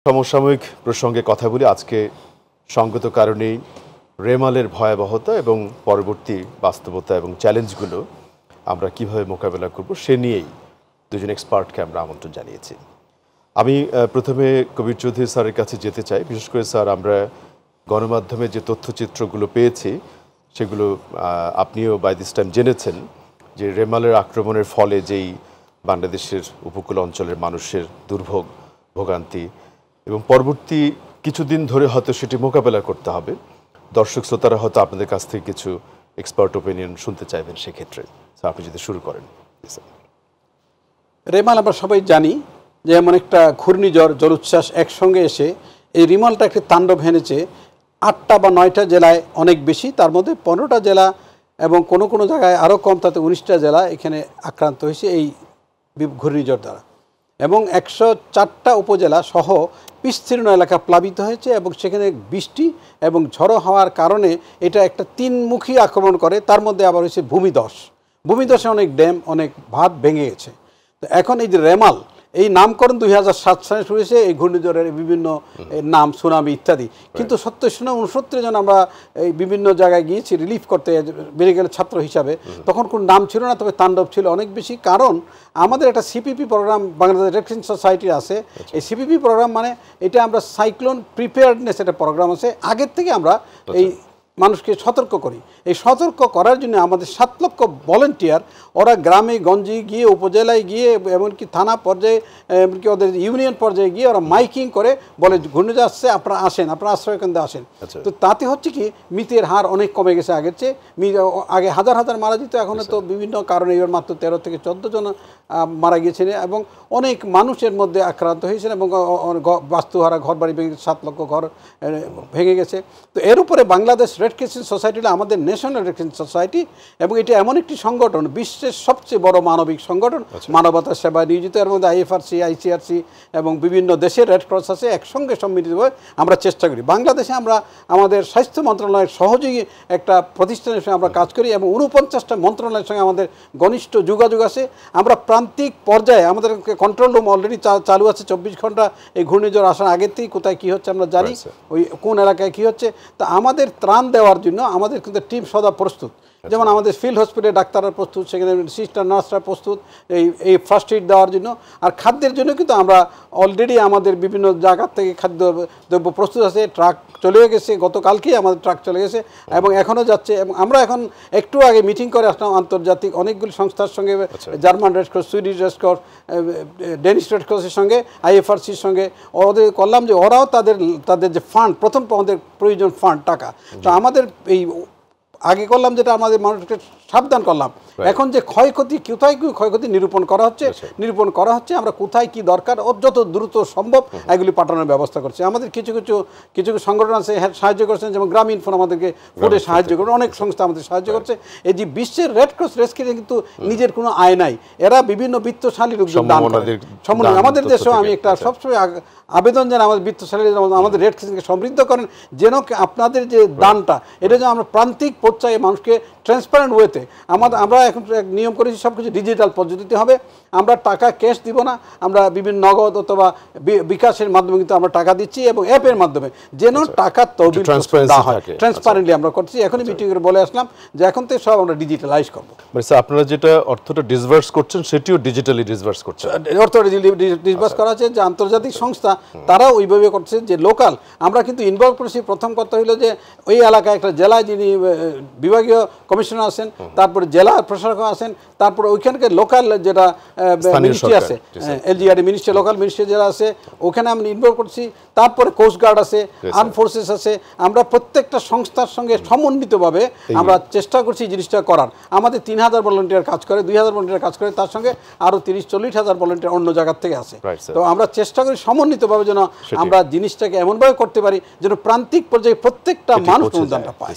সমসাময়িক প্রসঙ্গে কথা বলি। আজকে সঙ্গত কারণেই রেমালের ভয়াবহতা এবং পরবর্তী বাস্তবতা এবং চ্যালেঞ্জগুলো আমরা কিভাবে মোকাবেলা করব সে নিয়েই দুজন এক্সপার্টকে আমরা আমন্ত্রণ জানিয়েছি। আমি প্রথমে কবির চৌধুরী স্যারের কাছে যেতে চাই। বিশেষ করে স্যার, আমরা গণমাধ্যমে যে তথ্যচিত্রগুলো পেয়েছি সেগুলো আপনিও বাই দিস টাইম জেনেছেন যে রেমালের আক্রমণের ফলে যেই বাংলাদেশের উপকূল অঞ্চলের মানুষের দুর্ভোগ ভোগান্তি এবং পরবর্তী কিছুদিন ধরে হয়তো সেটি মোকাবেলা করতে হবে। দর্শক শ্রোতারা হয়তো আপনাদের কাছ থেকে কিছু এক্সপার্ট ওপিনিয়ন শুনতে চাইবেন। সেক্ষেত্রে আপনি যদি শুরু করেন। রেমাল আমরা সবাই জানি যে এমন একটা ঘূর্ণিঝড় জলোচ্ছ্বাস একসঙ্গে এসে এই রিমালটা একটি তাণ্ডব হেনেছে 8টা বা 9টা জেলায় অনেক বেশি, তার মধ্যে 15টা জেলা এবং কোনো কোনো জায়গায় আরও কম, তাতে 19টা জেলা এখানে আক্রান্ত হয়েছে এই ঘূর্ণিঝড় দ্বারা। এবং 104টা উপজেলা সহ বিস্তীর্ণ এলাকা প্লাবিত হয়েছে এবং সেখানে বৃষ্টি এবং ঝড়ো হওয়ার কারণে এটা একটা তিনমুখী আক্রমণ করে। তার মধ্যে আবার হয়েছে ভূমিধসে অনেক ড্যাম, অনেক বাঁধ ভেঙে গেছে। তো এখন এই যে রেমাল, এই নামকরণ 2007 সালে শুরু হয়েছে এই ঘূর্ণিঝড়ের বিভিন্ন নাম, সুনামি ইত্যাদি। কিন্তু 69 জন আমরা এই বিভিন্ন জায়গায় গিয়েছি রিলিফ করতে মেডিকেলের ছাত্র হিসাবে। তখন কোনো নাম ছিল না, তবে তাণ্ডব ছিল অনেক বেশি। কারণ আমাদের একটা CPP programme Bangladesh red crescent সোসাইটির আছে। এই সিপিপি প্রোগ্রাম মানে এটা আমরা সাইক্লোন প্রিপেয়ার্ডনেস একটা প্রোগ্রাম আছে। আগের থেকে আমরা এই মানুষকে সতর্ক করি। এই সতর্ক করার জন্য আমাদের 7 লক্ষ ভলেন্টিয়ার ওরা গ্রামে গঞ্জে গিয়ে, উপজেলায় গিয়ে, এমনকি থানা পর্যায়ে, এমনকি ওদের ইউনিয়ন পর্যায়ে গিয়ে ওরা মাইকিং করে বলে ঘূর্ণিঝড় আসছে, আপনারা আসেন, আপনারা আশ্রয়কেন্দ্রে আসেন। তো তাতে হচ্ছে কি মৃতের হার অনেক কমে গেছে আগের চেয়ে। আগে হাজার হাজার মারা যেত, এখন তো বিভিন্ন কারণে এবার মাত্র 13 থেকে 14 জন মারা গিয়েছেন এবং অনেক মানুষের মধ্যে আক্রান্ত হয়েছেন এবং বাস্তুহারা ঘর বাড়ি ভেঙে 7 লক্ষ ঘর ভেঙে গেছে। তো এর উপরে বাংলাদেশ রেড ক্রিসেন্ট সোসাইটি আমাদের ন্যাশনাল রেড ক্রিসেন্ট সোসাইটি এবং এটা এমন একটি সংগঠন, বিশ্বের সবচেয়ে বড় মানবিক সংগঠন, মানবতার সেবায় নিয়োজিত। এর মধ্যে আইএফআরসি, আইসিআরসি এবং বিভিন্ন দেশের রেড ক্রস আছে। একসঙ্গে সম্মিলিতভাবে আমরা চেষ্টা করি। বাংলাদেশে আমরা আমাদের স্বাস্থ্য মন্ত্রণালয়ের সহযোগী একটা প্রতিষ্ঠানের সঙ্গে আমরা কাজ করি এবং 49টা মন্ত্রণালয়ের সঙ্গে আমাদের ঘনিষ্ঠ যোগাযোগ আছে। আমরা প্রান্তিক পর্যায়ে আমাদের কন্ট্রোল রুম অলরেডি চালু আছে 24 ঘন্টা। এই ঘূর্ণিঝড় আসার আগের থেকেই কোথায় কী হচ্ছে আমরা জানি, ওই কোন এলাকায় কী হচ্ছে। তা আমাদের ত্রাণ দেওয়ার জন্য আমাদের কিন্তু টিম সদা প্রস্তুত। যেমন আমাদের ফিল্ড হসপিটালে ডাক্তাররা প্রস্তুত, সেখানে সিস্টার নার্সরা প্রস্তুত এই ফার্স্ট এইড দেওয়ার জন্য। আর খাদ্যের জন্য কিন্তু আমরা অলরেডি আমাদের বিভিন্ন জায়গা থেকে খাদ্যদ্রব্য প্রস্তুত আছে। ট্রাক চলে গেছে, গতকালকেই আমাদের ট্রাক চলে গেছে এবং এখনও যাচ্ছে। এবং আমরা এখন একটু আগে মিটিং করে আসলাম আন্তর্জাতিক অনেকগুলি সংস্থার সঙ্গে, German Red Cross, Swedish Red Cross, Danish Red ক্রসের সঙ্গে, আইএফআরসির সঙ্গে ওদের করলাম যে ওরাও তাদের যে ফান্ড, প্রথম আমাদের প্রয়োজন ফান্ড টাকা, তো আমাদের এই আগে করলাম যেটা আমাদের মানুষকে সাবধান করলাম। এখন যে ক্ষয়ক্ষতি, কোথায় কি ক্ষয়ক্ষতি নিরূপণ করা হচ্ছে, আমরা কোথায় কি দরকার ও যত দ্রুত সম্ভব এগুলি পাঠানোর ব্যবস্থা করছি। আমাদের কিছু সংগঠন আছে সাহায্য করছেন, যেমন গ্রামীণ ফোন আমাদেরকে ফুডে সাহায্য করে, অনেক সংস্থা আমাদের সাহায্য করছে। এই যে বিশ্বের রেড ক্রস রেস্কিউ কিন্তু নিজের কোনো আয় নাই, এরা বিভিন্ন বিত্তশালী লোকজন দান করে। আমাদের দেশেও আমি একটা সবসময় আবেদন জানাই আমাদের বিত্তশালী আমাদের রেড ক্রিসেন্টকে সমৃদ্ধ করেন, যেন আপনাদের যে দানটা এটা যেন আমরা প্রান্তিক পর্যায়ে মানুষকে ট্রান্সপারেন্ট ওয়েতে আমরা এখন নিয়ম করেছি সব কিছু ডিজিটাল পদ্ধতিতে হবে। আমরা টাকা ক্যাশ দিব না, আমরা বিভিন্ন নগদ অথবা বিকাশের মাধ্যমে কিন্তু আমরা টাকা দিচ্ছি এবং অ্যাপের মাধ্যমে যেন টাকা তহবিল ট্রান্সপারেন্টলি আমরা করছি। এখনই মিটিং করে বলে আসলাম যে এখন থেকে সব আমরা ডিজিটালাইজ করবো। আপনারা যেটা অর্থটা ডিসবার্স করছেন সেটিও ডিজিটালি ডিসবার্স করছেন। অর্থটা ডিসবার্স করা আছে যে আন্তর্জাতিক সংস্থা তারা ওইভাবে করছে যে লোকাল আমরা কিন্তু ইনভলভ করেছি। প্রথম কথা হলো যে ওই এলাকায় একটা জেলায় যিনি বিভাগীয় কমিশনার আছেন, তারপরে জেলা প্রশাসক আছেন, তারপরে ওইখানকার লোকাল যেটা মিনিস্ট্রি আছে, এলজিআরডি মিনিস্ট্রি, লোকাল মিনিস্ট্রি যারা আছে ওখানে আমরা ইনভলভ করছি। তারপরে কোস্টগার্ড আছে, আর্ম ফোর্সেস আছে। আমরা প্রত্যেকটা সংস্থার সঙ্গে সমন্বিতভাবে আমরা চেষ্টা করছি জিনিসটা করার। আমাদের 3000 ভলান্টিয়ার কাজ করে, 2000 ভলান্টিয়ার কাজ করে, তার সঙ্গে আরও 30-40 হাজার ভলান্টিয়ার অন্য জায়গার থেকে আছে। তো আমরা চেষ্টা করি সমন্বিতভাবে যেন আমরা জিনিসটাকে এমনভাবে করতে পারি যেন প্রান্তিক পর্যায়ে প্রত্যেকটা মানুষ অনুদানটা পায়।